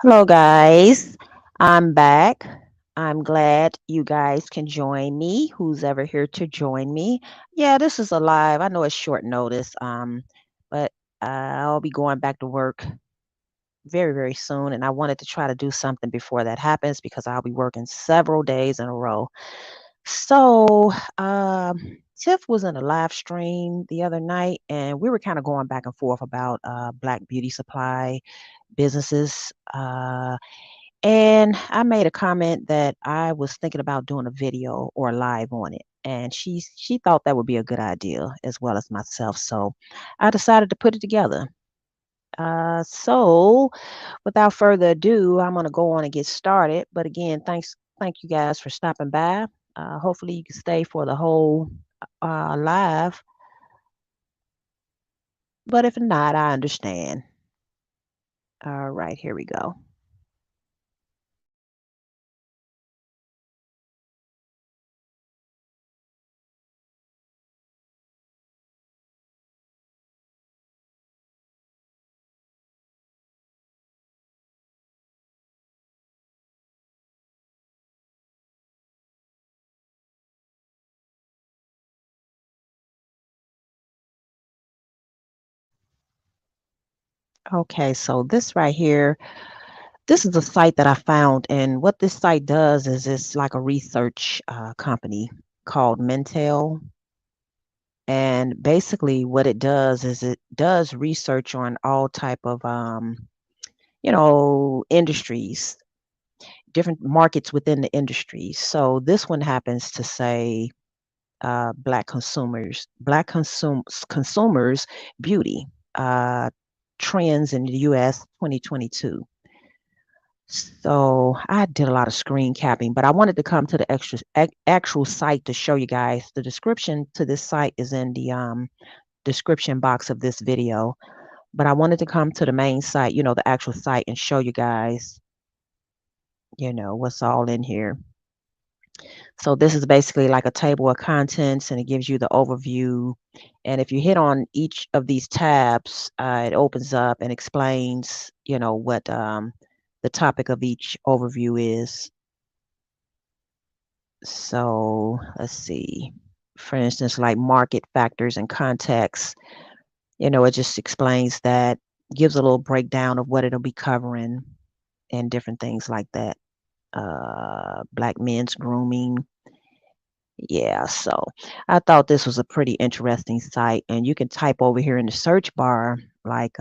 Hello, guys. I'm back. I'm glad you guys can join me. Who's ever here to join me? Yeah, this is a live. I know it's short notice, but I'll be going back to work very, very soon, and I wanted to try to do something before that happens because I'll be working several days in a row. So, Tiff was in a live stream the other night, and we were kind of going back and forth about Black beauty supply businesses. And I made a comment that I was thinking about doing a video or a live on it. And she thought that would be a good idea as well as myself. So I decided to put it together. So without further ado, I'm gonna go on and get started. But again, thank you guys for stopping by. Hopefully you can stay for the whole live. But if not, I understand. All right, here we go. Okay, so this right here, this is a site that I found, and what this site does is it's like a research company called MINTEL, and basically what it does is it does research on all type of industries, different markets within the industries. So this one happens to say black consumers beauty uh, trends in the U.S. 2022. So I did a lot of screen capping, but I wanted to come to the actual site to show you guys. The description to this site is in the description box of this video, but I wanted to come to the main site, the actual site, and show you guys, what's all in here. So this is basically like a table of contents, and it gives you the overview. And if you hit on each of these tabs, it opens up and explains, what the topic of each overview is. So let's see. For instance, like market factors and context, it just explains that, gives a little breakdown of what it'll be covering and different things like that. Black men's grooming. Yeah, so I thought this was a pretty interesting site, and you can type over here in the search bar, like,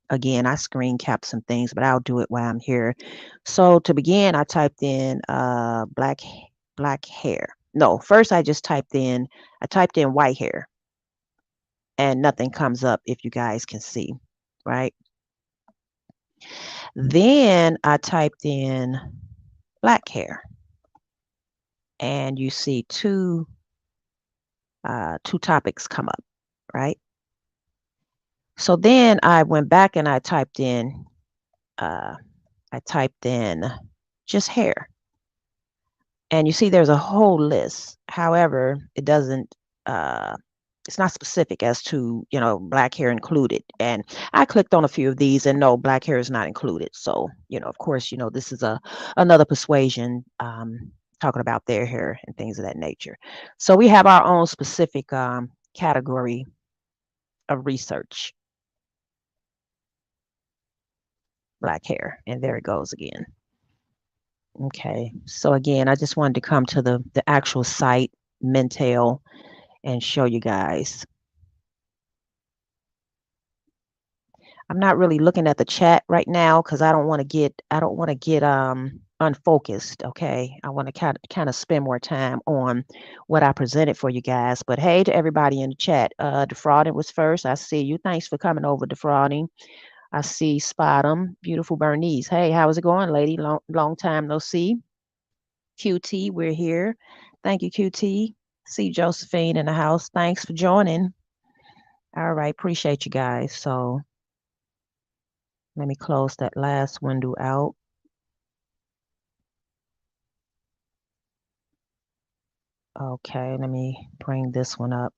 again, I screen capped some things, but I'll do it while I'm here. So to begin, I typed in black hair. No, first I typed in white hair, and nothing comes up, if you guys can see, right? Then I typed in black hair, and you see two topics come up, right? So then I went back and I typed in just hair, And you see there's a whole list. However, it doesn't uh it's not specific as to, black hair included. And I clicked on a few of these and no, black hair is not included. So, of course, this is a another persuasion talking about their hair and things of that nature. So we have our own specific category of research, black hair. And there it goes again. Okay. So again, I just wanted to come to the actual site, Mintel, and show you guys. I'm not really looking at the chat right now because I don't want to get unfocused. Okay. I want to kind of spend more time on what I presented for you guys. But hey to everybody in the chat. Defrauding was first. I see you. Thanks for coming over, Defrauding. I see Spotum, beautiful Bernice. Hey, how is it going, lady? Long time no see. QT, we're here. Thank you, QT. See Josephine in the house. Thanks for joining. All right, appreciate you guys. So let me close that last window out. Okay, let me bring this one up.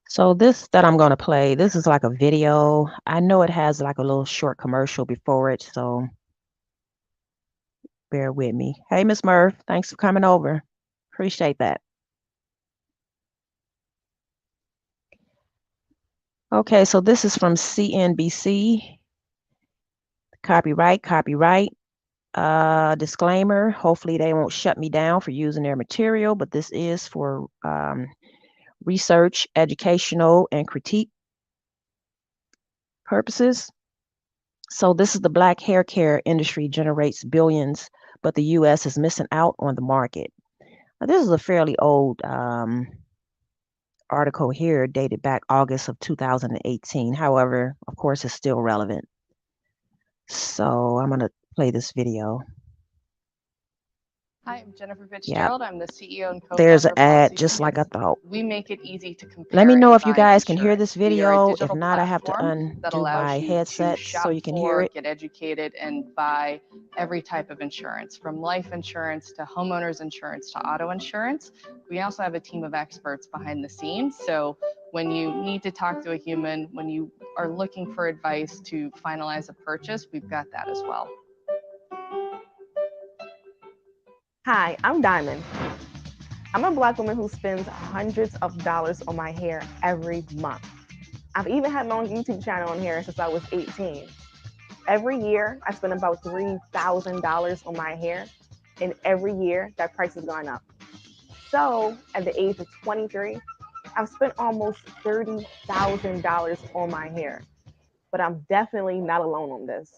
So this that I'm going to play, this is like a video. I know it has like a little short commercial before it, so bear with me. Hey, Miss Murph, thanks for coming over. Appreciate that. Okay, so this is from CNBC. Copyright. Disclaimer, hopefully they won't shut me down for using their material, but this is for research, educational, and critique purposes. So this is the black hair care industry generates billions, but the U.S. is missing out on the market. Now, this is a fairly old article here dated back August of 2018. However, of course, it's still relevant. So I'm going to play this video. Hi, I'm Jennifer Fitzgerald. I'm the CEO and There's co-founder an of ad Policy just like I Tickets. thought. We make it easy to Let me compare know and if you buy guys can hear this insurance. We are a video. If digital not, I have to platform that undo allows my you to headset so shop you can hear for, it. get educated, and buy every type of insurance, from life insurance to homeowners insurance to auto insurance. We also have a team of experts behind the scenes. So when you need to talk to a human, when you are looking for advice to finalize a purchase, we've got that as well. Hi, I'm Diamond. I'm a Black woman who spends hundreds of dollars on my hair every month. I've even had my own YouTube channel on hair since I was 18. Every year, I spend about $3,000 on my hair, and every year, that price has gone up. So, at the age of 23, I've spent almost $30,000 on my hair, but I'm definitely not alone on this.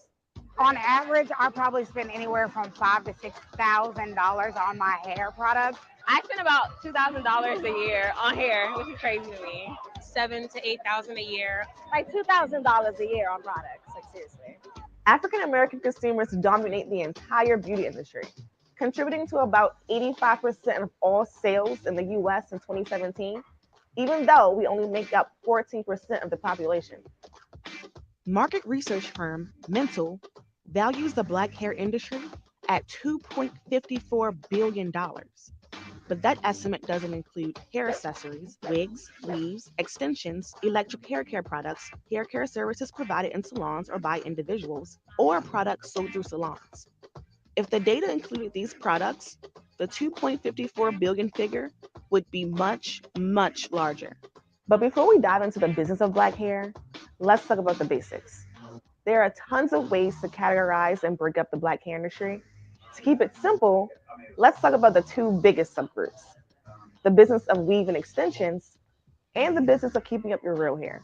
On average, I probably spend anywhere from $5,000 to $6,000 on my hair products. I spend about $2,000 a year on hair, which is crazy to me. 7,000 to 8,000 a year. Like $2,000 a year on products. Like seriously. African American consumers dominate the entire beauty industry, contributing to about 85% of all sales in the US in 2017, even though we only make up 14% of the population. Market research firm MINTEL values the black hair industry at $2.54 billion. But that estimate doesn't include hair accessories, wigs, weaves, extensions, electric hair care products, hair care services provided in salons or by individuals, or products sold through salons. If the data included these products, the 2.54 billion figure would be much, much larger. But before we dive into the business of black hair, let's talk about the basics. There are tons of ways to categorize and break up the black hair industry. To keep it simple, let's talk about the two biggest subgroups: the business of weave and extensions, and the business of keeping up your real hair.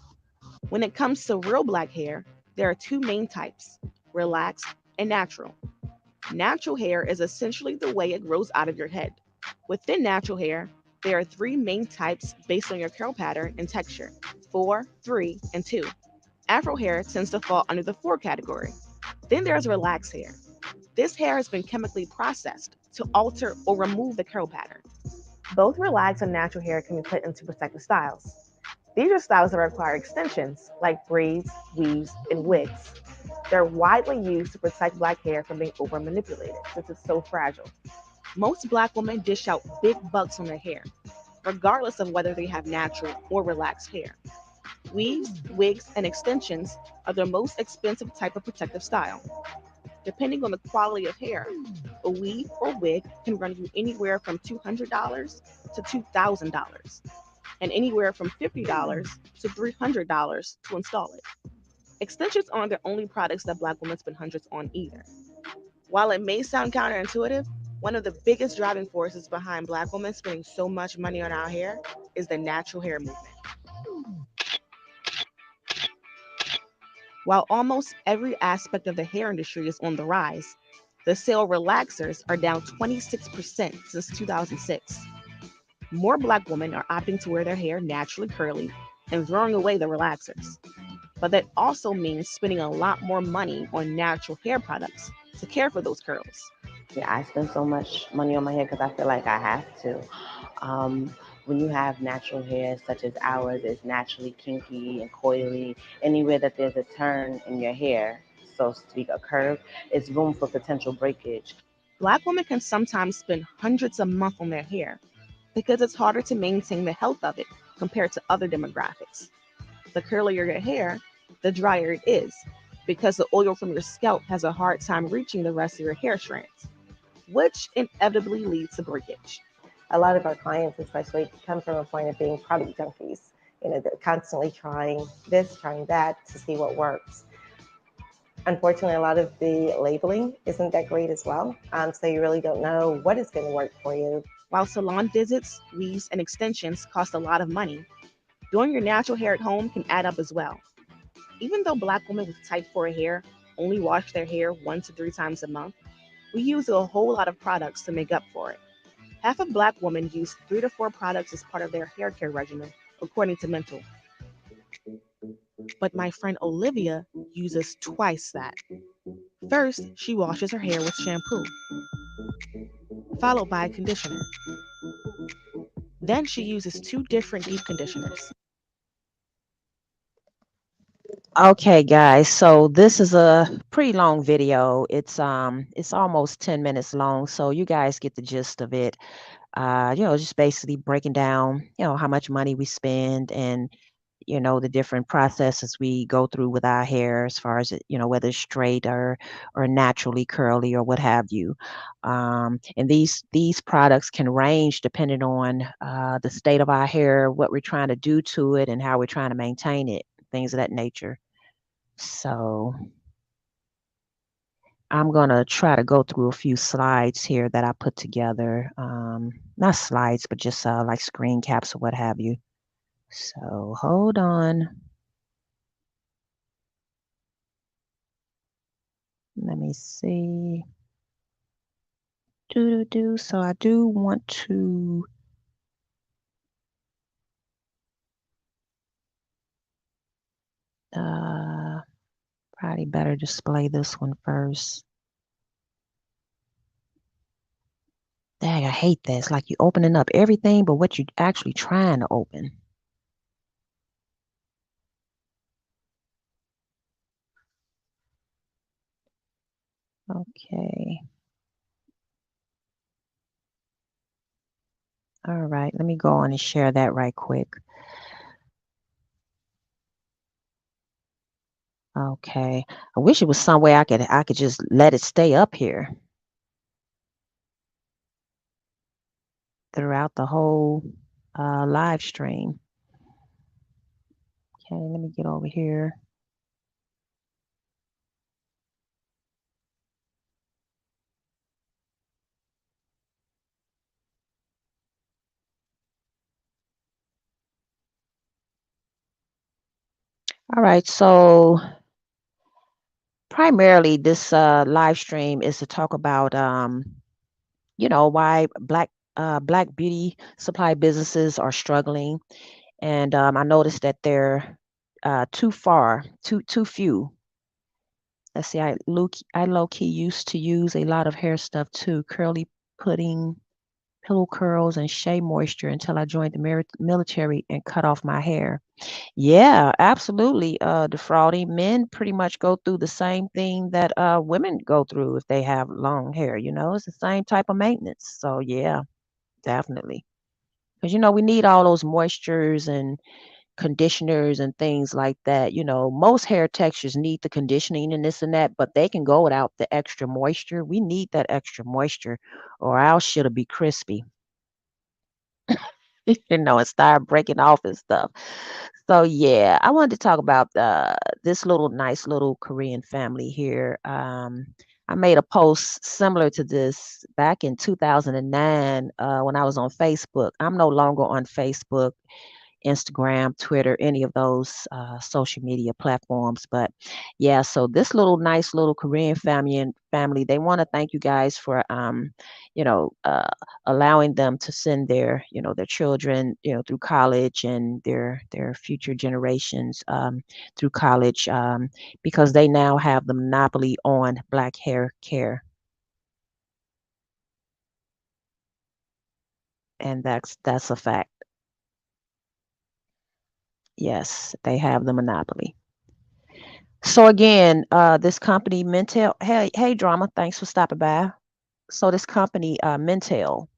When it comes to real black hair, there are two main types: relaxed and natural. Natural hair is essentially the way it grows out of your head. Within natural hair, there are three main types based on your curl pattern and texture: 4, 3, and 2. Afro hair tends to fall under the 4 category. Then there's relaxed hair. This hair has been chemically processed to alter or remove the curl pattern. Both relaxed and natural hair can be put into protective styles. These are styles that require extensions, like braids, weaves, and wigs. They're widely used to protect black hair from being over manipulated since it's so fragile. Most black women dish out big bucks on their hair, regardless of whether they have natural or relaxed hair. Weaves, wigs, and extensions are the most expensive type of protective style. Depending on the quality of hair, a weave or wig can run you anywhere from $200 to $2,000 and anywhere from $50 to $300 to install it. Extensions aren't the only products that black women spend hundreds on either. While it may sound counterintuitive, one of the biggest driving forces behind black women spending so much money on our hair is the natural hair movement. While almost every aspect of the hair industry is on the rise, the sale relaxers are down 26% since 2006. More black women are opting to wear their hair naturally curly and throwing away the relaxers. But that also means spending a lot more money on natural hair products to care for those curls. Yeah, I spend so much money on my hair because I feel like I have to. When you have natural hair, such as ours, is naturally kinky and coily, anywhere that there's a turn in your hair, so to speak, a curve, is room for potential breakage. Black women can sometimes spend hundreds a month on their hair because it's harder to maintain the health of it compared to other demographics. The curlier your hair, the drier it is because the oil from your scalp has a hard time reaching the rest of your hair strands, which inevitably leads to breakage. A lot of our clients, especially, come from a point of being product junkies. They're constantly trying this, trying that to see what works. Unfortunately, a lot of the labeling isn't that great as well. So you really don't know what is going to work for you. While salon visits, weaves, and extensions cost a lot of money, doing your natural hair at home can add up as well. Even though black women with type 4 hair only wash their hair 1 to 3 times a month, we use a whole lot of products to make up for it. Half of black women use 3 to 4 products as part of their hair care regimen, according to MINTEL. But my friend Olivia uses twice that. First, she washes her hair with shampoo, followed by a conditioner. Then she uses 2 different deep conditioners. Okay, guys. So this is a pretty long video. It's almost 10 minutes long, so you guys get the gist of it. Just basically breaking down, how much money we spend and the different processes we go through with our hair as far as it, whether it's straight or naturally curly or what have you. And these products can range depending on the state of our hair, what we're trying to do to it, and how we're trying to maintain it, things of that nature. So I'm gonna try to go through a few slides here that I put together. Not slides, but just like screen caps or what have you. So hold on. Let me see. Do. So I do want to uh probably better display this one first. Dang, I hate that. It's like you opening up everything but what you actually trying to open. Okay. All right, let me go on and share that right quick. Okay. I wish it was some way I could just let it stay up here throughout the whole live stream. Okay, let me get over here. All right, so primarily this live stream is to talk about why black beauty supply businesses are struggling. And I noticed that they're too few. Let's see, I low key used to use a lot of hair stuff too, curly pudding, pillow curls, and shea moisture until I joined the military and cut off my hair. Yeah, absolutely. Defrauding men pretty much go through the same thing that women go through if they have long hair. It's the same type of maintenance. So yeah, definitely. Because we need all those moistures and conditioners and things like that. Most hair textures need the conditioning and this and that, but they can go without the extra moisture. We need that extra moisture, or our shit'll be crispy, and start breaking off and stuff. So yeah, I wanted to talk about this little nice little Korean family here. I made a post similar to this back in 2009 when I was on Facebook. I'm no longer on Facebook, Instagram, Twitter, any of those social media platforms. But yeah, so this little nice little Korean family, they want to thank you guys for you know, uh, allowing them to send their children, through college and their future generations through college because they now have the monopoly on black hair care, and that's a fact. Yes, they have the monopoly. So again, this company Mintel, hey drama, thanks for stopping by. So this company Mintel,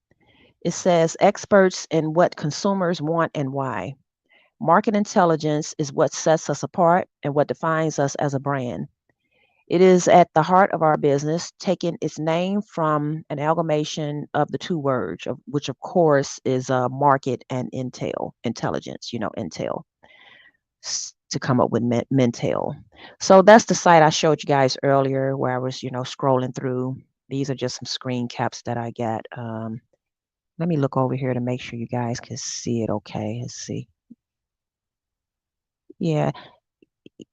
it says experts in what consumers want and why. Market intelligence is what sets us apart and what defines us as a brand. It is at the heart of our business, taking its name from an amalgamation of the two words, which of course is market and intelligence. Intel to come up with Mintel. So that's the site I showed you guys earlier where I was, scrolling through. These are just some screen caps that I got. Let me look over here to make sure you guys can see it okay. Let's see. Yeah,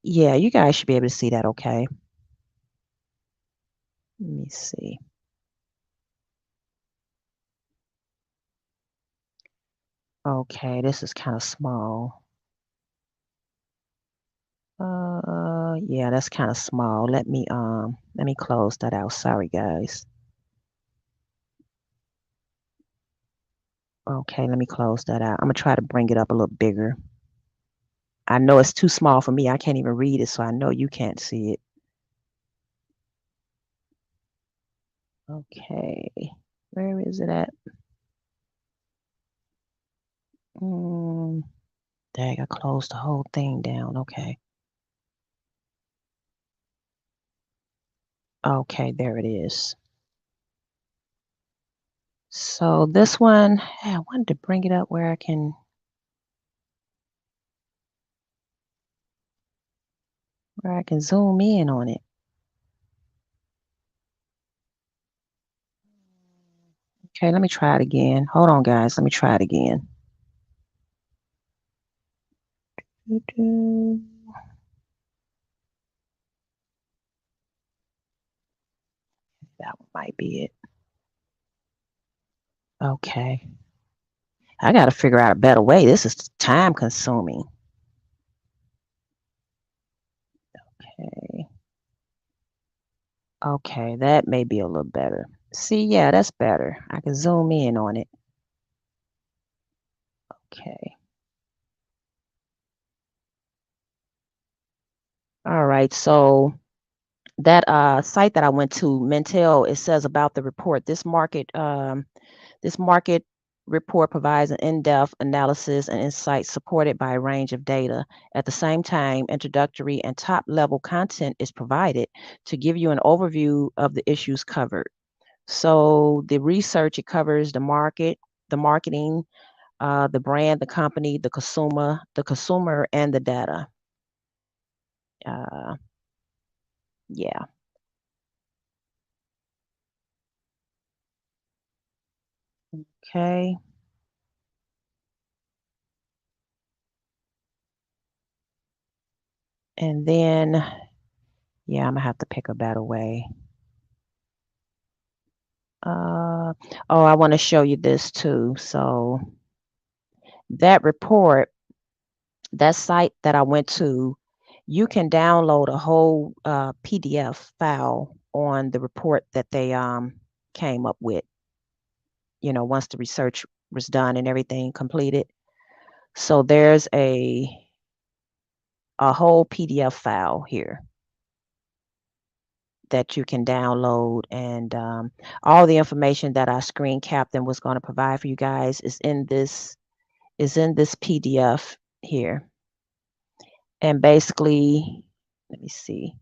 yeah, you guys should be able to see that okay. Let me see. Okay, this is kind of small. Yeah, that's kind of small. Let me close that out. Sorry, guys. Okay, let me close that out. I'm gonna try to bring it up a little bigger. I know it's too small for me. I can't even read it, so I know you can't see it. Okay, where is it at? Mm, dang, I closed the whole thing down. Okay. Okay, there it is. So this one, I wanted to bring it up where I can zoom in on it. Okay, let me try it again. Hold on, guys. Let me try it again. Doo-doo. That one might be it. Okay. I got to figure out a better way. This is time consuming. Okay. Okay, that may be a little better. See, yeah, that's better. I can zoom in on it. Okay. All right. So that site that I went to, Mintel, it says about the report. This market report provides an in-depth analysis and insight supported by a range of data. At the same time, introductory and top-level content is provided to give you an overview of the issues covered. So the research, it covers the market, the marketing, the brand, the company, the consumer, and the data. Uh, yeah. Okay. And then, yeah, I'm gonna have to pick a better way. Uh, oh, I want to show you this too. So that report, that site that I went to, you can download a whole PDF file on the report that they came up with. once the research was done and everything completed. So there's a whole PDF file here that you can download, and all the information that I screen capped and was going to provide for you guys is in this PDF here. And basically, let me see,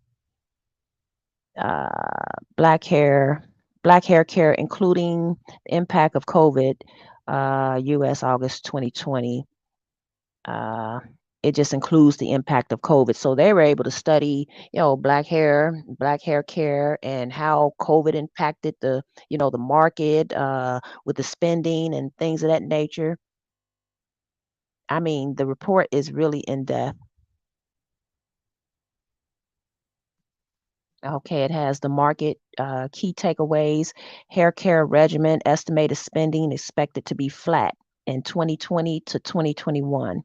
black hair care, including the impact of COVID, U.S. August 2020. Uh, it just includes the impact of COVID. So they were able to study, black hair care, and how COVID impacted the market with the spending and things of that nature. I mean, the report is really in depth. Okay, it has the market key takeaways, hair care regimen, estimated spending expected to be flat in 2020 to 2021.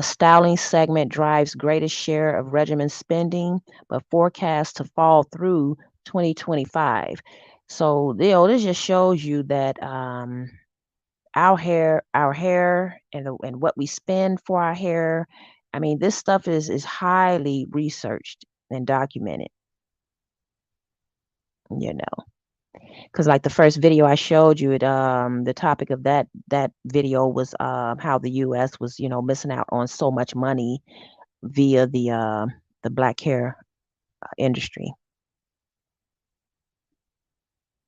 Styling segment drives greatest share of regimen spending, but forecast to fall through 2025. So, this just shows you that our hair, and what we spend for our hair. I mean, this stuff is highly researched and documented. You know, because like the first video I showed you, the topic of that video was how the U.S. was missing out on so much money via the black hair industry.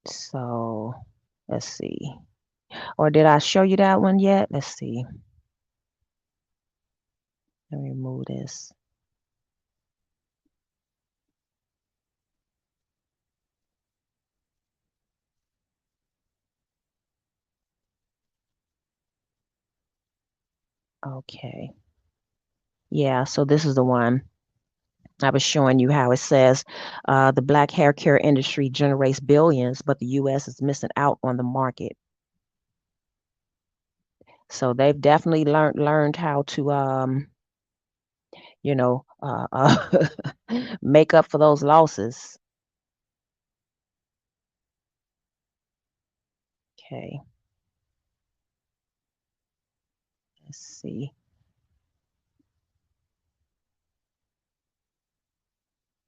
So let's see. Or did I show you that one yet? Let's see. Let me remove this. Okay. Yeah, so this is the one I was showing you, how it says the black hair care industry generates billions, but the U.S. is missing out on the market. So they've definitely learned how to make up for those losses. Okay, let's see.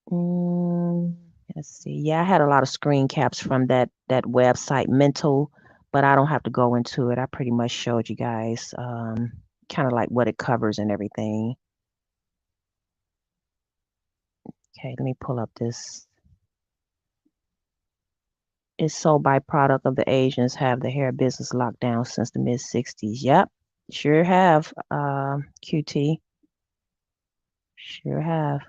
Mm, let's see. Yeah, I had a lot of screen caps from that website, Mental, but I don't have to go into it. I pretty much showed you guys kind of like what it covers and everything. Okay, let me pull up this. It's sole byproduct of the Asians have the hair business locked down since the mid 60s. Yep, sure have, QT. Sure have.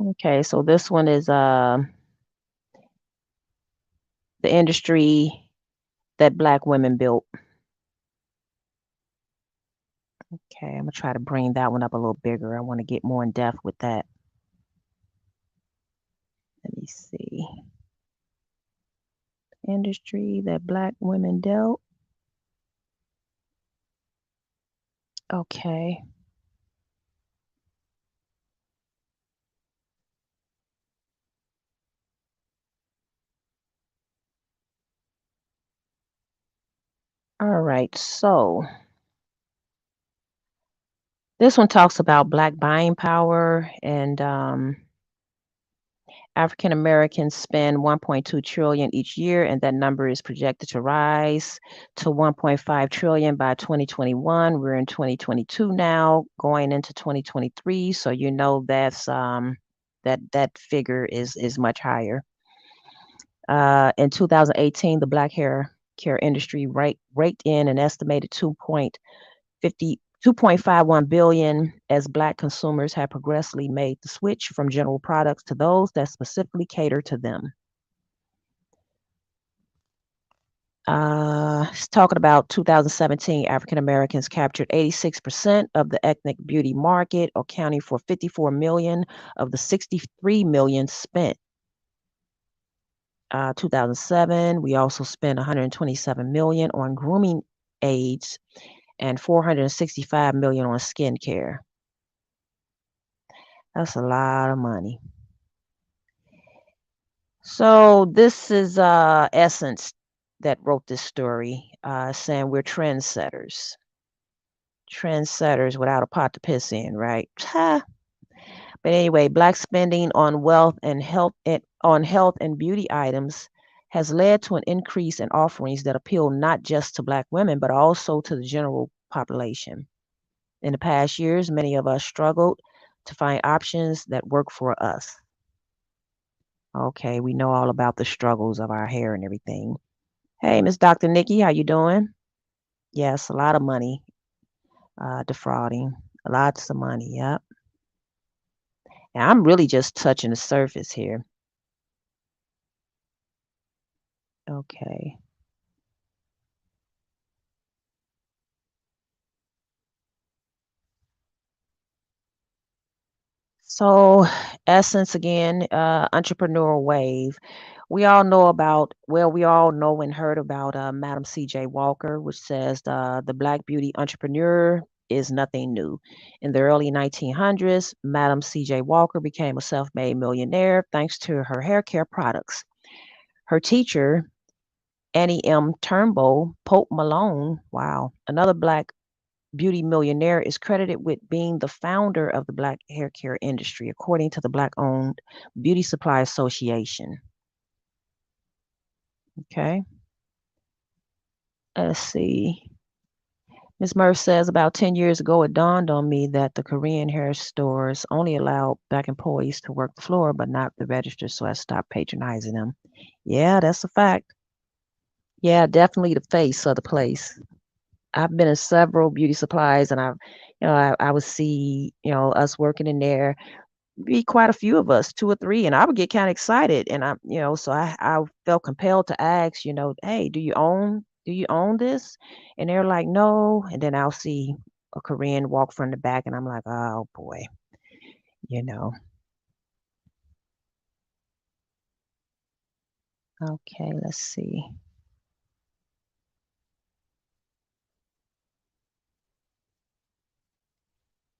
Okay, so this one is the industry that black women built. Okay, I'm gonna try to bring that one up a little bigger. I want to get more in depth with that. Let me see. Industry that black women built. Okay. All right. So this one talks about black buying power, and African Americans spend 1.2 trillion each year, and that number is projected to rise to 1.5 trillion by 2021. We're in 2022 now, going into 2023, so that figure is much higher. In 2018, the black hair care industry raked in an estimated 2.51 billion, as black consumers have progressively made the switch from general products to those that specifically cater to them. It's talking about 2017, African Americans captured 86% of the ethnic beauty market, accounting for 54 million of the 63 million spent. 2007, we also spent 127 million on grooming aids and 465 million on skincare. That's a lot of money. So this is Essence that wrote this story, saying we're trendsetters. Trendsetters without a pot to piss in, right? Ha. But anyway, black spending on wealth and health and beauty items has led to an increase in offerings that appeal not just to black women but also to the general population. In the past years, many of us struggled to find options that work for us. Okay, we know all about the struggles of our hair and everything. Hey, Miss Dr. Nikki, how you doing? Yes, a lot of money defrauding. Lots of money, yep. And I'm really just touching the surface here. Okay. So, Essence again, entrepreneurial wave. We all know and heard about Madam C.J. Walker, which says the Black beauty entrepreneur is nothing new. In the early 1900s, Madam C.J. Walker became a self made millionaire thanks to her hair care products. Her teacher, Annie M. Turnbull, Pope Malone, wow, another Black beauty millionaire, is credited with being the founder of the Black hair care industry, according to the Black owned Beauty Supply Association. Okay, let's see. Ms. Murph says about 10 years ago, it dawned on me that the Korean hair stores only allowed Black employees to work the floor, but not the register, so I stopped patronizing them. Yeah, that's a fact. Yeah, definitely the face of the place. I've been in several beauty supplies and I would see, us working in there, be quite a few of us, two or three, and I would get kind of excited. And so I felt compelled to ask, hey, do you own this? And they're like, no. And then I'll see a Korean walk from the back and I'm like, oh boy, you know. Okay, let's see.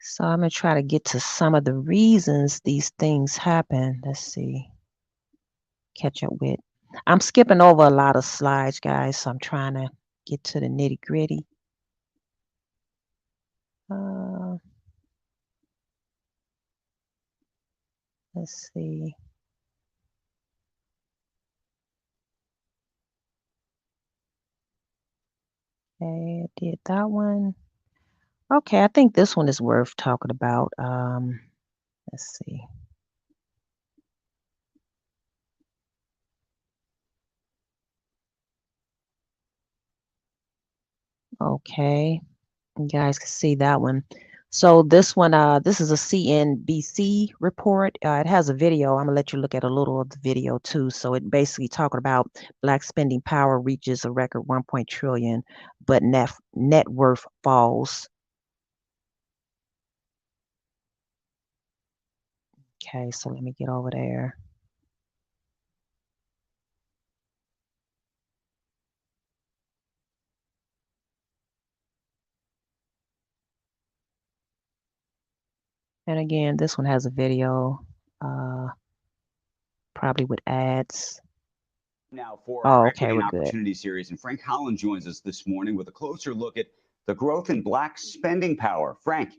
So I'm gonna try to get to some of the reasons these things happen. Let's see. Catch up with. I'm skipping over a lot of slides, guys, so I'm trying to get to the nitty gritty. Uh, let's see. Okay, I did that one. Okay, I think this one is worth talking about. Let's see. Okay, you guys can see that one. So this one, this is a CNBC report. It has a video. I'm gonna let you look at a little of the video too. So it basically talking about Black spending power reaches a record 1. Trillion, but net worth falls. Okay, so let me get over there. And again, this one has a video, probably with ads. Now for Oh, our okay, Equity and we're good. Opportunity series, and Frank Holland joins us this morning with a closer look at the growth in Black spending power. Frank.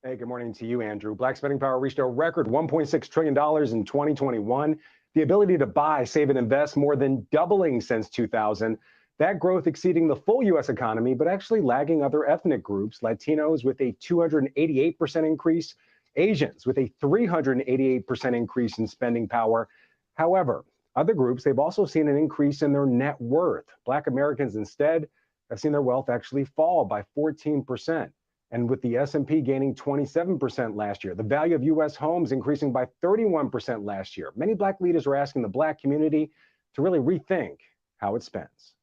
Hey, good morning to you, Andrew. Black spending power reached a record $1.6 trillion in 2021. The ability to buy, save, and invest more than doubling since 2000. That growth exceeding the full U.S. economy, but actually lagging other ethnic groups, Latinos with a 288% increase, Asians with a 388% increase in spending power. However, other groups, they've also seen an increase in their net worth. Black Americans instead have seen their wealth actually fall by 14%. And with the S&P gaining 27% last year, the value of U.S. homes increasing by 31% last year, many Black leaders are asking the Black community to really rethink how it spends.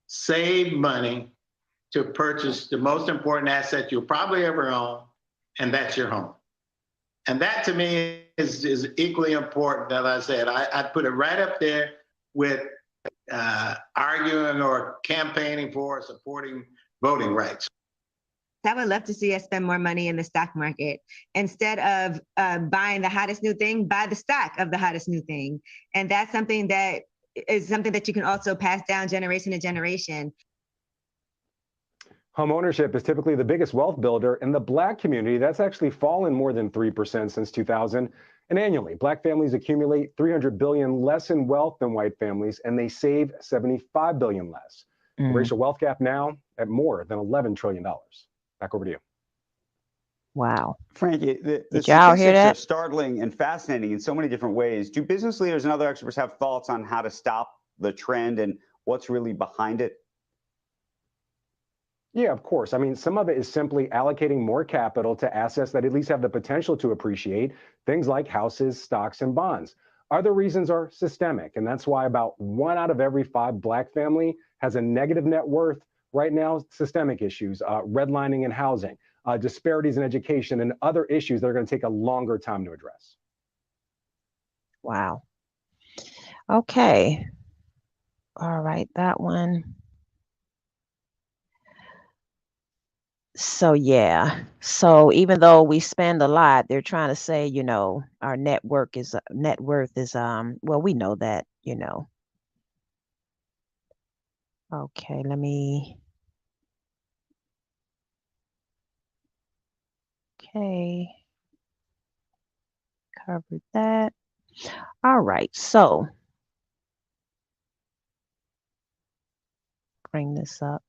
Save money to purchase the most important asset you'll probably ever own, and that's your home. And that to me is equally important. As I said, I'd put it right up there with arguing or campaigning for or supporting voting rights. I would love to see us spend more money in the stock market. Instead of buying the hottest new thing, buy the stock of the hottest new thing. And that's something that is something that you can also pass down generation to generation. Home ownership is typically the biggest wealth builder in the Black community. That's actually fallen more than 3% since 2000. And annually, Black families accumulate $300 billion less in wealth than white families, and they save $75 billion less. The racial wealth gap now at more than $11 trillion. Back over to you. Wow. Frankie, the Did y'all hear statistics are that? startling and fascinating in so many different ways. Do business leaders and other experts have thoughts on how to stop the trend and what's really behind it? Yeah, of course. I mean, some of it is simply allocating more capital to assets that at least have the potential to appreciate, things like houses, stocks, and bonds. Other reasons are systemic, and that's why about 1 out of every 5 Black family has a negative net worth right now. Systemic issues, redlining in housing, disparities in education, and other issues that are going to take a longer time to address. Wow. Okay. All right, that one. So yeah. So even though we spend a lot, they're trying to say, our net worth is well, we know that, Okay, let me Okay, covered that. All right. So, bring this up.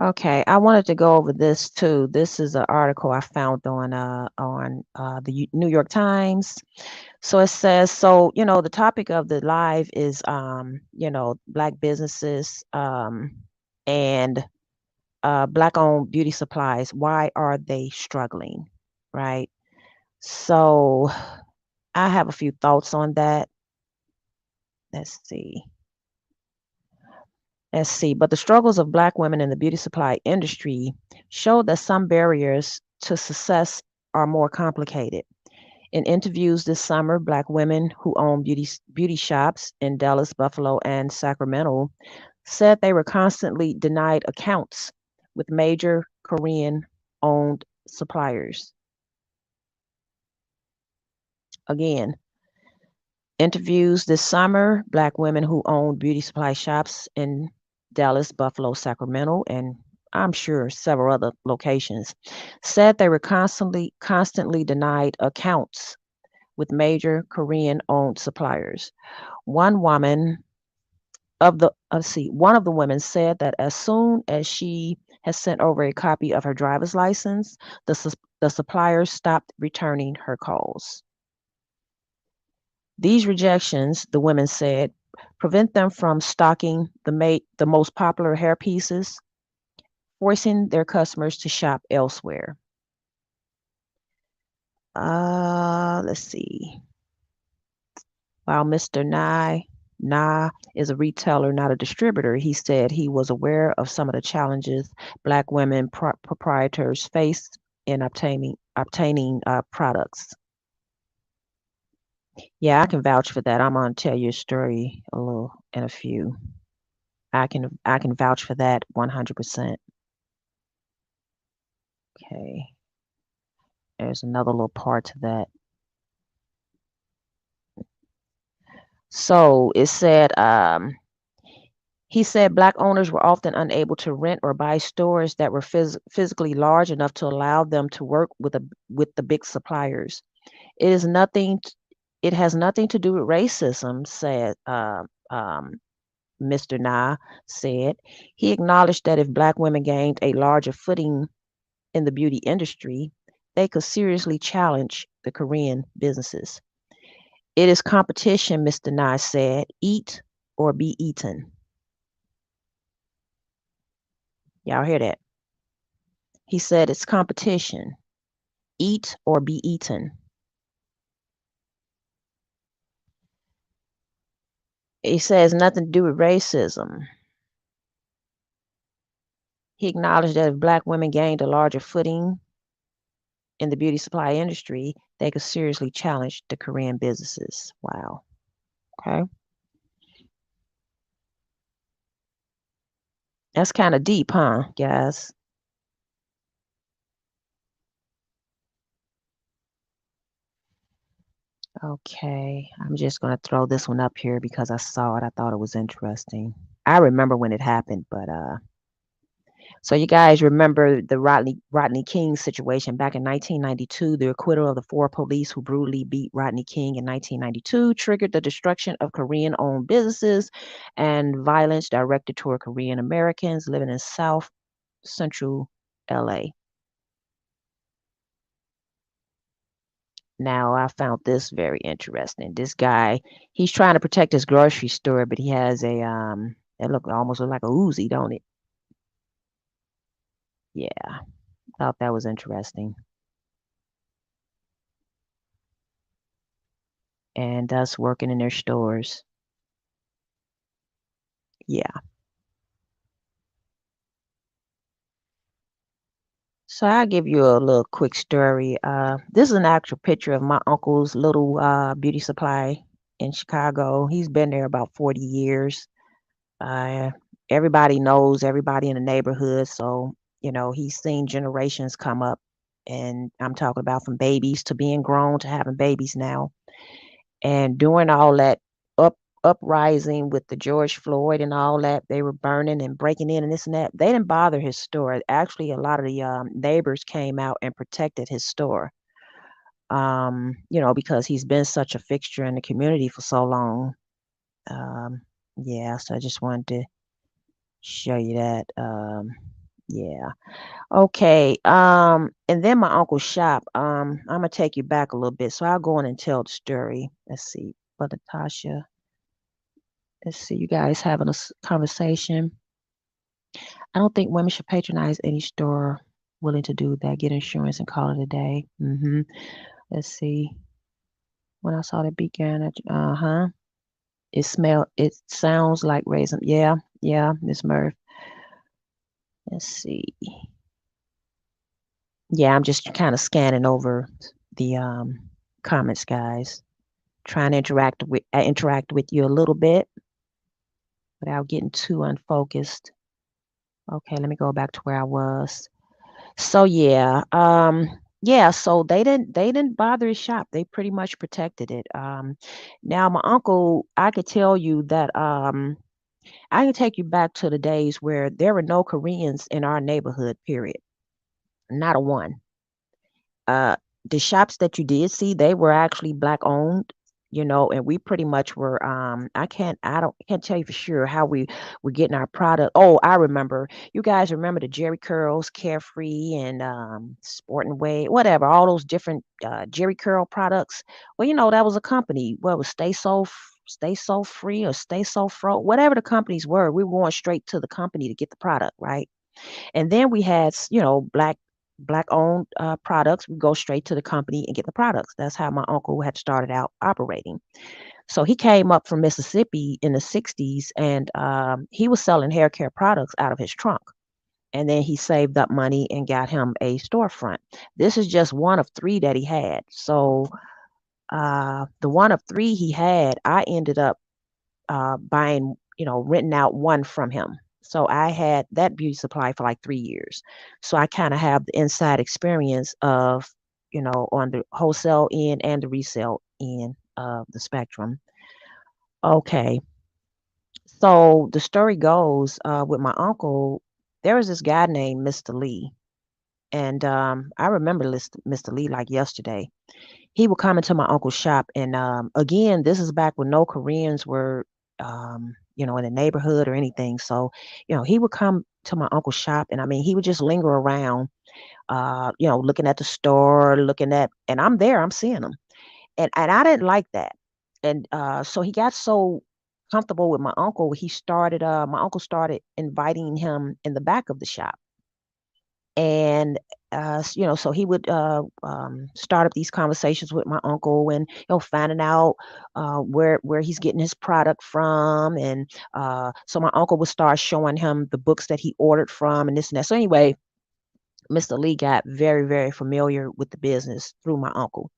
Okay, I wanted to go over this too. This is an article I found on the New York Times. So it says, the topic of the live is Black businesses and Black owned beauty supplies. Why are they struggling? Right? So I have a few thoughts on that. Let's see. Let's see. But the struggles of Black women in the beauty supply industry show that some barriers to success are more complicated. In interviews this summer, Black women who own beauty shops in Dallas, Buffalo, and Sacramento said they were constantly denied accounts with major Korean owned suppliers. Again, interviews this summer, Black women who own beauty supply shops in Dallas, Buffalo, Sacramento, and I'm sure several other locations, said they were constantly denied accounts with major Korean-owned suppliers. One woman one of the women said that as soon as she has sent over a copy of her driver's license, the supplier stopped returning her calls. These rejections, the women said, prevent them from stocking the most popular hair pieces, forcing their customers to shop elsewhere. Let's see. While Mr. Na is a retailer, not a distributor, he said he was aware of some of the challenges Black women proprietors face in obtaining products. Yeah, I can vouch for that. I'm gonna tell you a story a little in a few. I can vouch for that 100%. Okay. There's another little part to that. So it said, he said Black owners were often unable to rent or buy stores that were physically large enough to allow them to work with the big suppliers. It is nothing. It has nothing to do with racism, said Mr. Na said. He acknowledged that if Black women gained a larger footing in the beauty industry, they could seriously challenge the Korean businesses. It is competition, Mr. Na said. Eat or be eaten. Y'all hear that? He said it's competition. Eat or be eaten. He says nothing to do with racism. He acknowledged that if Black women gained a larger footing in the beauty supply industry, they could seriously challenge the Korean businesses. Wow. Okay. That's kind of deep, huh, guys? Okay. I'm just going to throw this one up here because I saw it. I thought it was interesting. I remember when it happened, but so you guys remember the Rodney King situation back in 1992? The acquittal of the four police who brutally beat Rodney King in 1992 triggered the destruction of Korean-owned businesses and violence directed toward Korean Americans living in South Central LA. Now, I found this very interesting. This guy, he's trying to protect his grocery store, but he has a it almost look like a Uzi, don't it? Yeah, thought that was interesting. And us working in their stores. Yeah. So I'll give you a little quick story. This is an actual picture of my uncle's little beauty supply in Chicago. He's been there about 40 years. Uh, Everybody knows everybody in the neighborhood, so he's seen generations come up, and I'm talking about from babies to being grown to having babies now. And during all that up uprising with the George Floyd and all that, they were burning and breaking in and this and that. They didn't bother his store. Actually, a lot of the neighbors came out and protected his store. Because he's been such a fixture in the community for so long. Um, yeah, so I just wanted to show you that. Yeah. Okay. And then my uncle's shop. I'm gonna take you back a little bit. So I'll go in and tell the story. Let's see. But Natasha, let's see. You guys having a conversation. I don't think women should patronize any store willing to do that. Get insurance and call it a day. Let's see. When I saw that began, huh. It sounds like raisin. Yeah, yeah, Miss Murph. Let's see. Yeah, I'm just kind of scanning over the comments, guys. Trying to interact with you a little bit without getting too unfocused. Okay, let me go back to where I was. So yeah, so they didn't bother his shop. They pretty much protected it. Now my uncle, I could tell you that I can take you back to the days where there were no Koreans in our neighborhood, period. Not a one. uh the shops that you did see, they were actually black owned, and we pretty much were I can't tell you for sure how we were getting our product. Oh, I remember. You guys remember the Jerry Curls, Carefree, and Sport and Way, whatever, all those different Jerry Curl products. Well, that was a company. Well, it was Stay So Free or Stay So Fro, whatever the companies were. We were going straight to the company to get the product, right? And then we had, black owned products. We go straight to the company and get the products. That's how my uncle had started out operating. So he came up from Mississippi in the 60s, and he was selling hair care products out of his trunk. And then he saved up money and got him a storefront. This is just one of three that he had. So the one of three he had, I ended up buying, renting out one from him. So I had that beauty supply for like 3 years. So I kind of have the inside experience of, on the wholesale end and the resale end of the spectrum. Okay. So the story goes with my uncle, there was this guy named Mr. Lee. And I remember Mr. Lee like yesterday. He would come into my uncle's shop, and again, this is back when no Koreans were in the neighborhood or anything. So he would come to my uncle's shop, and I mean he would just linger around, looking at the store, and I'm there, I'm seeing him, and I didn't like that. And so he got so comfortable with my uncle started inviting him in the back of the shop. And So he would start up these conversations with my uncle, and finding out where he's getting his product from, and so my uncle would start showing him the books that he ordered from, and this and that. So anyway, Mr. Lee got very, very familiar with the business through my uncle.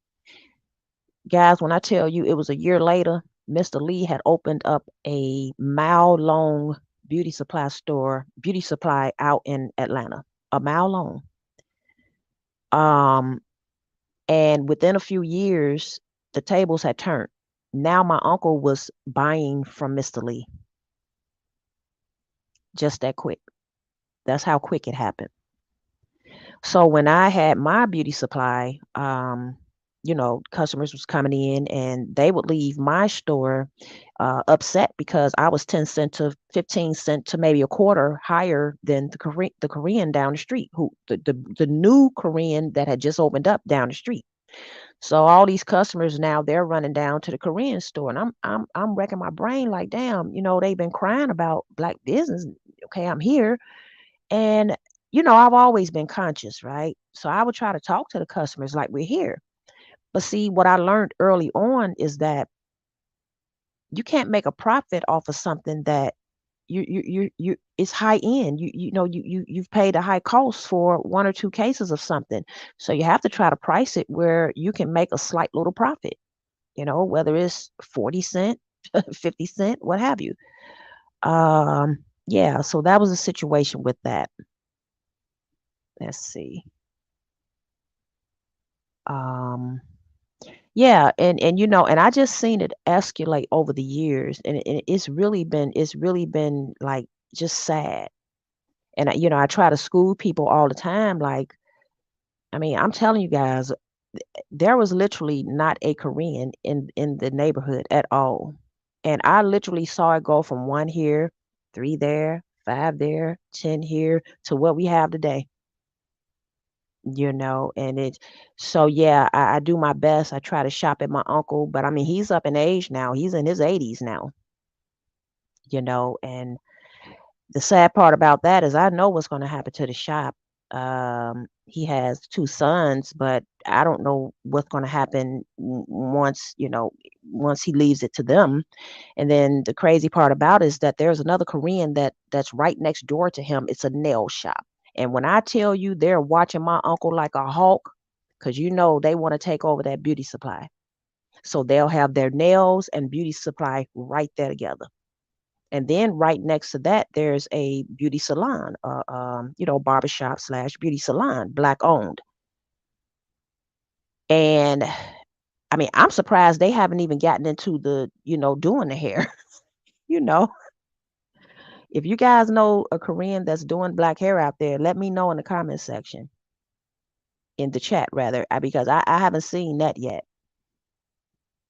Guys, when I tell you it was a year later, Mr. Lee had opened up a mile long beauty supply out in Atlanta, a mile long. Um, and within a few years, the tables had turned. Now my uncle was buying from Mr. Lee, just that quick. That's how quick it happened. So when I had my beauty supply, customers was coming in and they would leave my store upset because I was 10 cent to 15 cent to maybe a quarter higher than the Korean down the street, who the new Korean that had just opened up down the street. So all these customers now, they're running down to the Korean store, and I'm wrecking my brain like, damn, they've been crying about black business. Okay, I'm here, and I've always been conscious, right? So I would try to talk to the customers like we're here. But see, what I learned early on is that you can't make a profit off of something that you it's high end. You've paid a high cost for one or two cases of something. So you have to try to price it where you can make a slight little profit, whether it's 40 cent, 50 cent, what have you. Yeah, so that was a situation with that. Let's see. Um, yeah, and I just seen it escalate over the years, and it's really been like just sad. And I try to school people all the time. Like, I mean, I'm telling you guys, there was literally not a Korean in the neighborhood at all, and I literally saw it go from one here, three there, five there, 10 here, to what we have today. And it so yeah, I do my best. I try to shop at my uncle, but I mean he's up in age now. He's in his 80s now, and the sad part about that is I know what's going to happen to the shop. He has two sons, but I don't know what's going to happen once he leaves it to them. And then the crazy part about it is that there's another Korean that's right next door to him. It's a nail shop. And when I tell you they're watching my uncle like a hawk, because they want to take over that beauty supply. So they'll have their nails and beauty supply right there together. And then right next to that, there's a beauty salon, barbershop slash beauty salon, black owned. And I mean, I'm surprised they haven't even gotten into doing the hair. you know, if you guys know a Korean that's doing black hair out there, let me know in the comment section, in the chat rather, because I haven't seen that yet.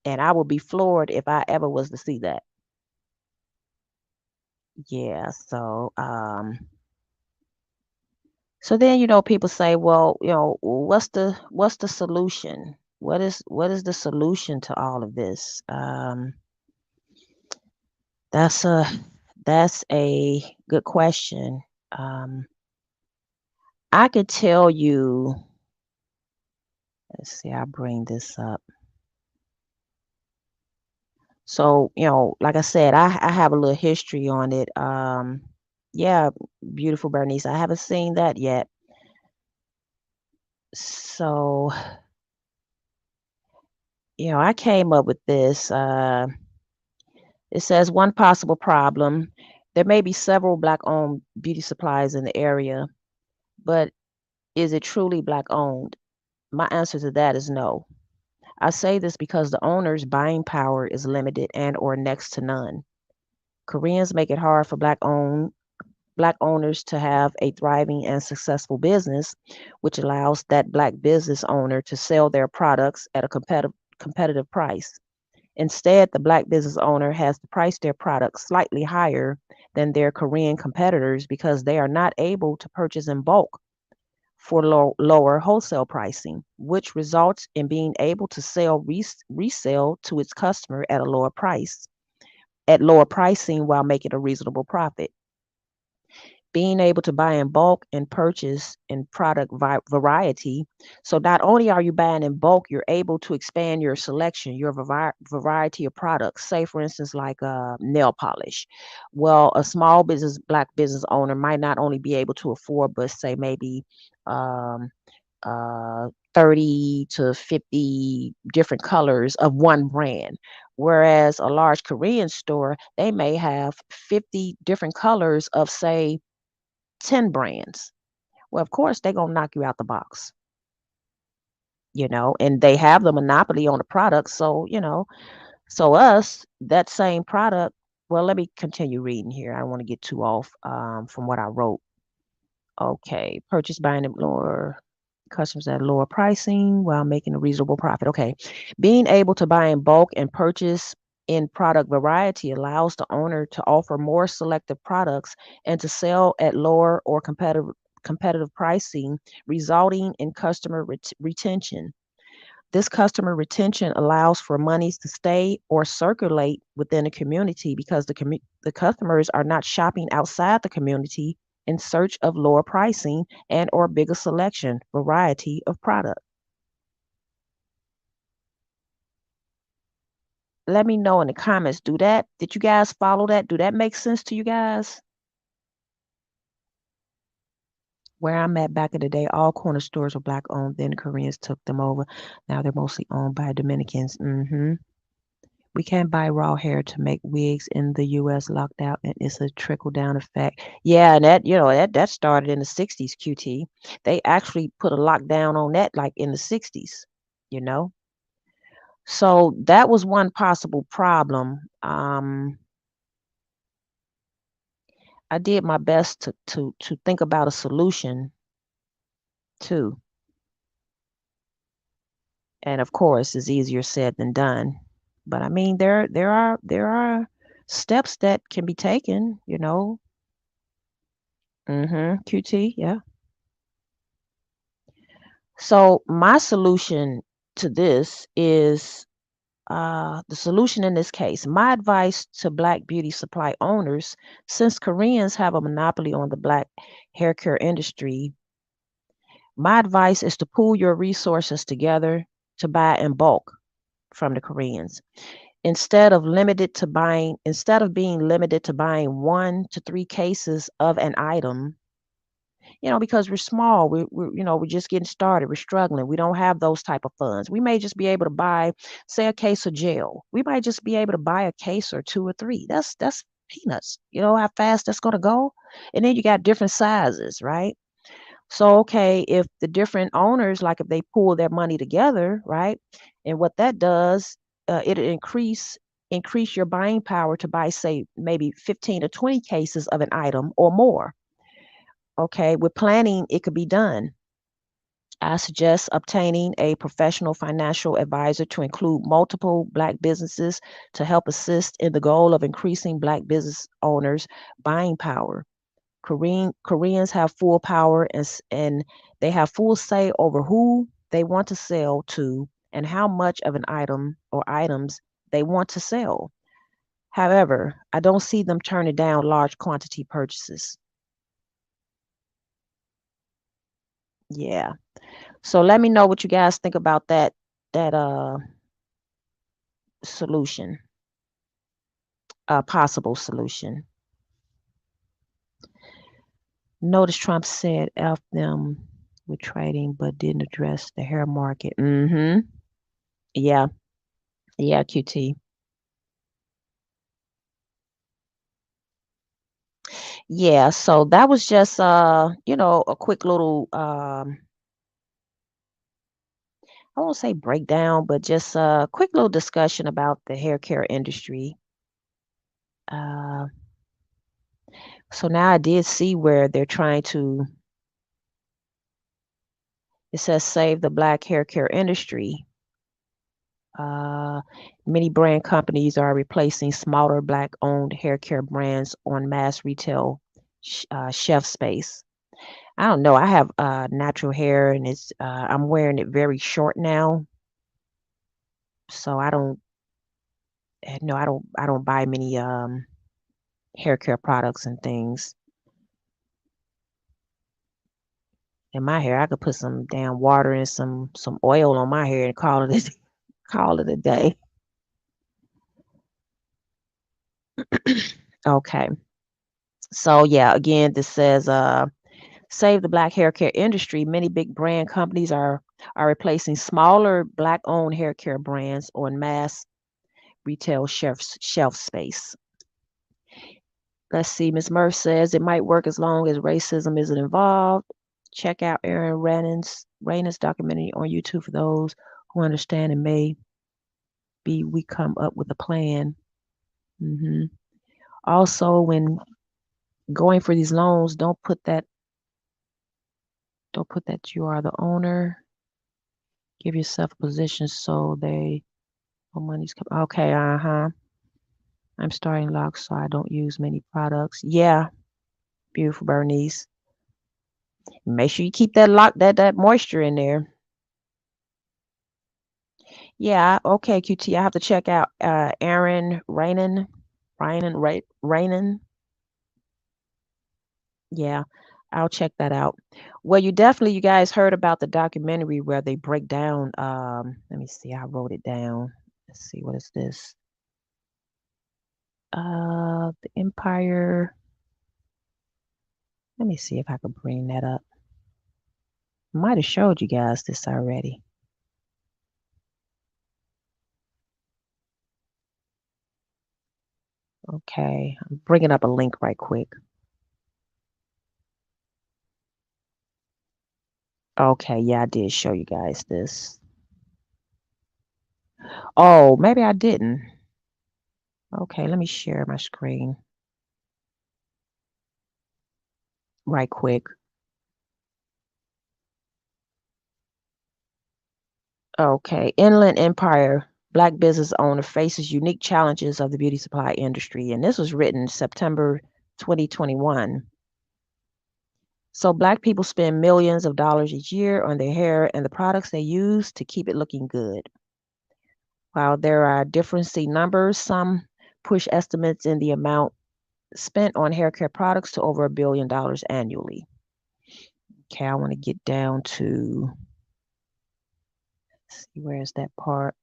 And I would be floored if I ever was to see that. Yeah, so then people say, well, what's the solution? What is the solution to all of this? That's a that's a good question. Um, I could tell you. Let's see. I'll bring this up. So like I said, I have a little history on it. Yeah, beautiful Bernice. I haven't seen that yet. So I came up with this. It says one possible problem. There may be several black owned beauty supplies in the area, but is it truly black owned? My answer to that is no. I say this because the owner's buying power is limited and or next to none. Koreans make it hard for black owners to have a thriving and successful business, which allows that black business owner to sell their products at a competitive price. Instead, the black business owner has to price their products slightly higher than their Korean competitors because they are not able to purchase in bulk for lower wholesale pricing, which results in being able to resell to its customer at a lower pricing while making a reasonable profit. being able to buy in bulk and purchase in product variety. So not only are you buying in bulk, you're able to expand your selection, your variety of products. Say, for instance, like nail polish. Well, a small business, black business owner might not only be able to afford, but say maybe um, 30 to 50 different colors of one brand. Whereas a large Korean store, they may have 50 different colors of, say, 10 brands. Well, of course, they're going to knock you out the box, and they have the monopoly on the product. So, so us, that same product, well, let me continue reading here. I don't want to get too off from what I wrote. Okay, purchase buying at lower customers at lower pricing while making a reasonable profit. Okay, being able to buy in bulk and purchase in product variety allows the owner to offer more selective products and to sell at lower or competitive pricing, resulting in customer retention. This customer retention allows for monies to stay or circulate within the community because the customers are not shopping outside the community in search of lower pricing and or bigger selection variety of product. Let me know in the comments. Did you guys follow that? Do that make sense to you guys? Where I'm at back in the day, all corner stores were black owned. Then the Koreans took them over. Now they're mostly owned by Dominicans. We can't buy raw hair to make wigs in the US locked out, and it's a trickle down effect. Yeah, and that started in the 60s, QT. They actually put a lockdown on that like in the 60s, you know. So that was one possible problem. I did my best to think about a solution too. And of course, it's easier said than done. But I mean, there are steps that can be taken. QT, yeah. So my solution to this is the solution in this case. My advice to Black beauty supply owners, since Koreans have a monopoly on the Black hair care industry, my advice is to pool your resources together to buy in bulk from the Koreans. Instead of being limited to buying 1 to 3 cases of an item, because we're small, we're just getting started, we're struggling, we don't have those type of funds. We may just be able to buy, say, a case of gel. We might just be able to buy a case or 2 or 3. That's peanuts. You know how fast that's going to go. And then you got different sizes, right? So, okay, if the different owners, like if they pool their money together, right, and what that does, it'll increase your buying power to buy, say, maybe 15 to 20 cases of an item or more. Okay, with planning, it could be done. I suggest obtaining a professional financial advisor to include multiple Black businesses to help assist in the goal of increasing Black business owners' buying power. Koreans have full power and they have full say over who they want to sell to and how much of an item or items they want to sell. However, I don't see them turning down large quantity purchases. Yeah. So let me know what you guys think about that solution, possible solution. Notice Trump said F them with trading, but didn't address the hair market. Yeah. Yeah, QT. Yeah, so that was just a quick little I won't say breakdown, but just a quick little discussion about the hair care industry. Uh so now I did see where they're trying to, it says save the Black hair care industry. Uh, Many brand companies are replacing smaller Black-owned hair care brands on mass retail shelf space. I don't know. I have natural hair, and I'm wearing it very short now, so I don't buy many hair care products and things. in my hair. I could put some damn water and some oil on my hair and call it call it a day. Okay. So yeah, again, this says save the black hair care industry. Many big brand companies are replacing smaller black owned hair care brands on mass retail shelf space. Let's see. Ms. Murph says it might work as long as racism isn't involved. Check out Aaron Rainan's documentary on YouTube for those who understand and maybe we come up with a plan. hmm Also, when going for these loans, don't put that you are the owner. Give yourself a position so money's coming. Okay, I'm starting locks, so I don't use many products. Yeah, beautiful Bernice. Make sure you keep that that moisture in there. Yeah, okay, QT. I have to check out Aaron Rainan. Yeah, I'll check that out. Well, you guys heard about the documentary where they break down let me see, I wrote it down. Let's see, what is this? The Empire. Let me see if I can bring that up. Might have showed you guys this already. Okay, I'm bringing up a link right quick. Okay, yeah, I did show you guys this. Oh, maybe I didn't. Okay, let me share my screen right quick. Okay, Inland Empire, Black business owner faces unique challenges of the beauty supply industry. And this was written September 2021. So Black people spend millions of dollars each year on their hair and the products they use to keep it looking good. While there are differency numbers, some push estimates in the amount spent on hair care products to over $1 billion annually. Okay, I want to get down to, see, where is that part?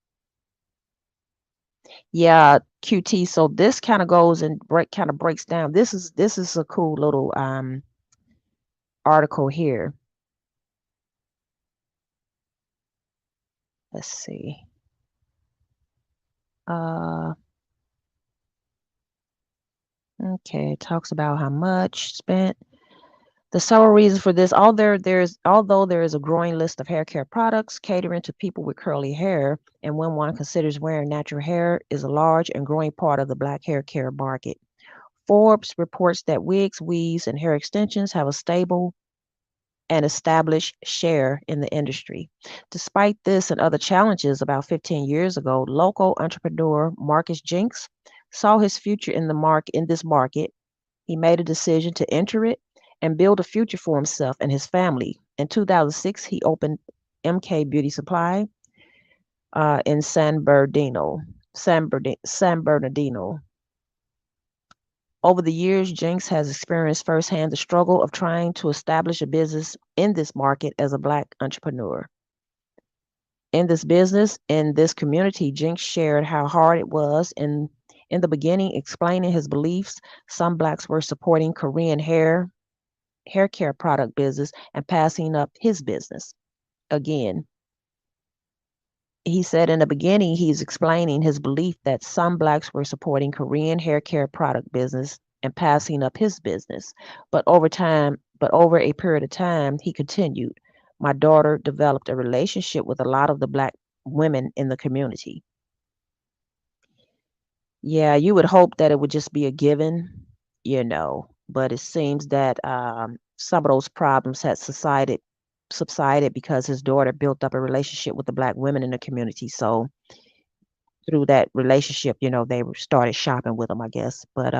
Yeah, QT. So this kind of goes and breaks down. This is a cool little article here. Let's see. Okay, it talks about how much spent. The several reasons for this, although there is a growing list of hair care products catering to people with curly hair, and when one considers wearing natural hair is a large and growing part of the Black hair care market. Forbes reports that wigs, weaves, and hair extensions have a stable and established share in the industry. Despite this and other challenges, about 15 years ago, local entrepreneur Marcus Jinks saw his future in this market. He made a decision to enter it and build a future for himself and his family. In 2006, he opened MK Beauty Supply in San Bernardino. Over the years, Jinx has experienced firsthand the struggle of trying to establish a business in this market as a Black entrepreneur. In this business, in this community, Jinx shared how hard it was in the beginning, explaining his beliefs. Some Blacks were supporting Korean hair care product business and passing up his business. Again, he said in the beginning, he's explaining his belief that some Blacks were supporting Korean hair care product business and passing up his business. But over a period of time, he continued, my daughter developed a relationship with a lot of the Black women in the community. Yeah, you would hope that it would just be a given, but it seems that some of those problems had subsided because his daughter built up a relationship with the Black women in the community. So through that relationship, they started shopping with him, I guess. But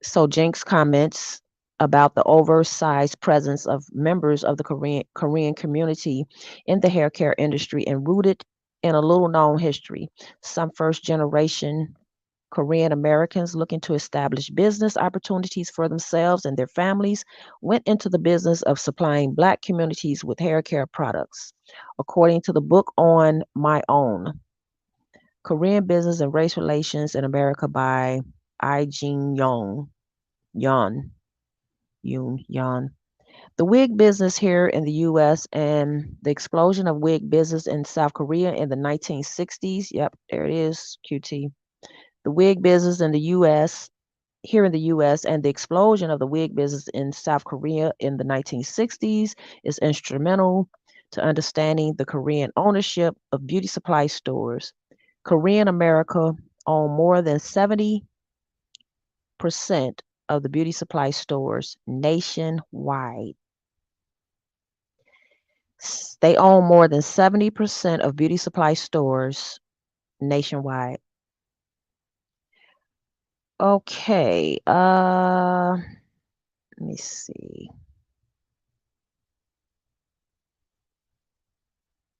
so Jinx comments about the oversized presence of members of the Korean community in the hair care industry and rooted in a little known history. Some first generation Korean Americans looking to establish business opportunities for themselves and their families went into the business of supplying Black communities with hair care products. According to the book On My Own, Korean Business and Race Relations in America by I Jin Yoon. The wig business here in the US and the explosion of wig business in South Korea in the 1960s. Yep, there it is, QT. The wig business in the US, here in the US, and the explosion of the wig business in South Korea in the 1960s is instrumental to understanding the Korean ownership of beauty supply stores. Korean America own more than 70% of the beauty supply stores nationwide. They own more than 70% of beauty supply stores nationwide. Okay, let me see.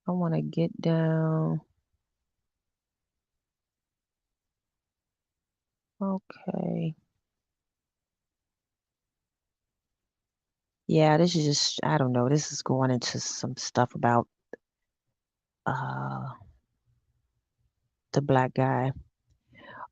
I want to get down. Okay. Yeah, this is just, I don't know. This is going into some stuff about uh the Black guy.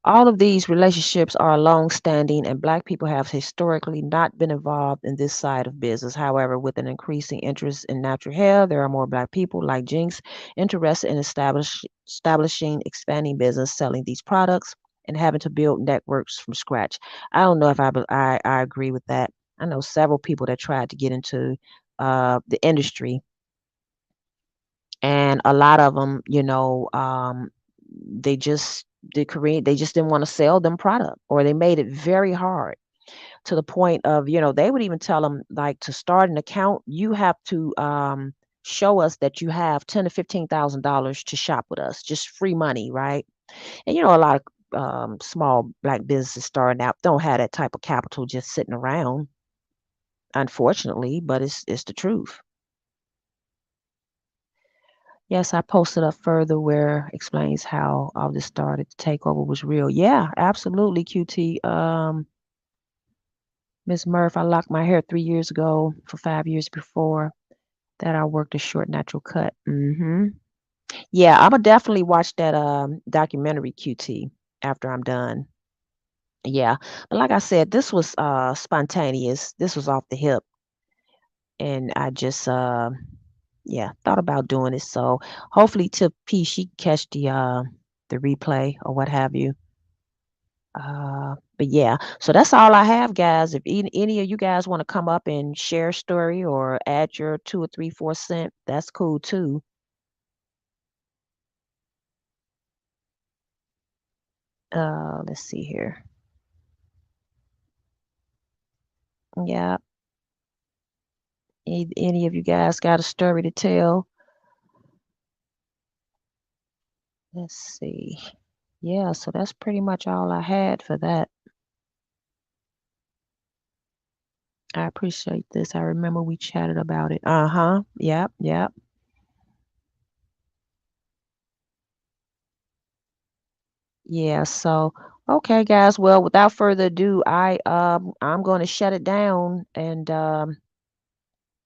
All of these relationships are long-standing, and Black people have historically not been involved in this side of business. However, with an increasing interest in natural hair, there are more Black people like Jinx interested in establishing, expanding business, selling these products, and having to build networks from scratch. I don't know if I agree with that. I know several people that tried to get into the industry, and a lot of them, they just they just didn't want to sell them product, or they made it very hard to the point of, they would even tell them, like, to start an account you have to show us that you have $10 to $15,000 to shop with us, just free money, right? And a lot of small Black businesses starting out don't have that type of capital just sitting around, unfortunately, but it's the truth. Yes, I posted up further where explains how all this started. The takeover was real. Yeah, absolutely, QT. Miss Murph, I locked my hair 3 years ago. For 5 years before that, I worked a short natural cut. Yeah, I'm gonna definitely watch that documentary, QT, after I'm done. Yeah, but like I said, this was spontaneous. This was off the hip, and I just yeah, thought about doing it. So hopefully Tip P she can catch the replay or what have you. But yeah, so that's all I have, guys. If any of you guys want to come up and share a story or add your 2 or 3 4 cent, that's cool too. Let's see here. Yeah, any of you guys got a story to tell? Let's see. Yeah, so that's pretty much all I had for that. I appreciate this. I remember we chatted about it. Uh-huh. Yep, yep. Yeah, so okay guys, well, without further ado, I'm going to shut it down and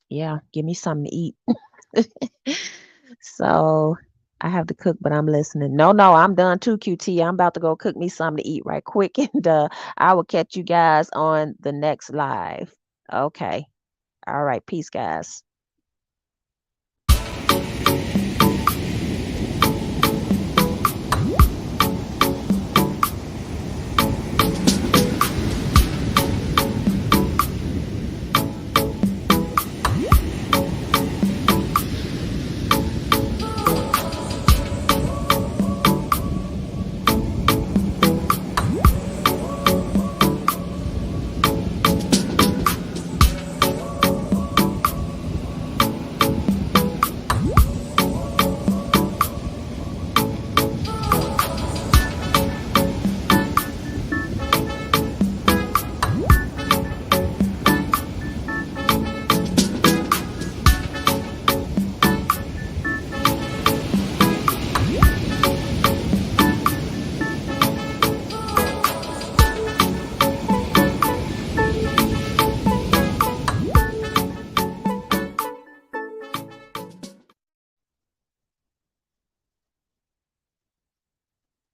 yeah, give me something to eat. So I have to cook, but I'm listening. No, no, I'm done too, QT. I'm about to go cook me something to eat right quick and I will catch you guys on the next live. Okay. All right, peace guys.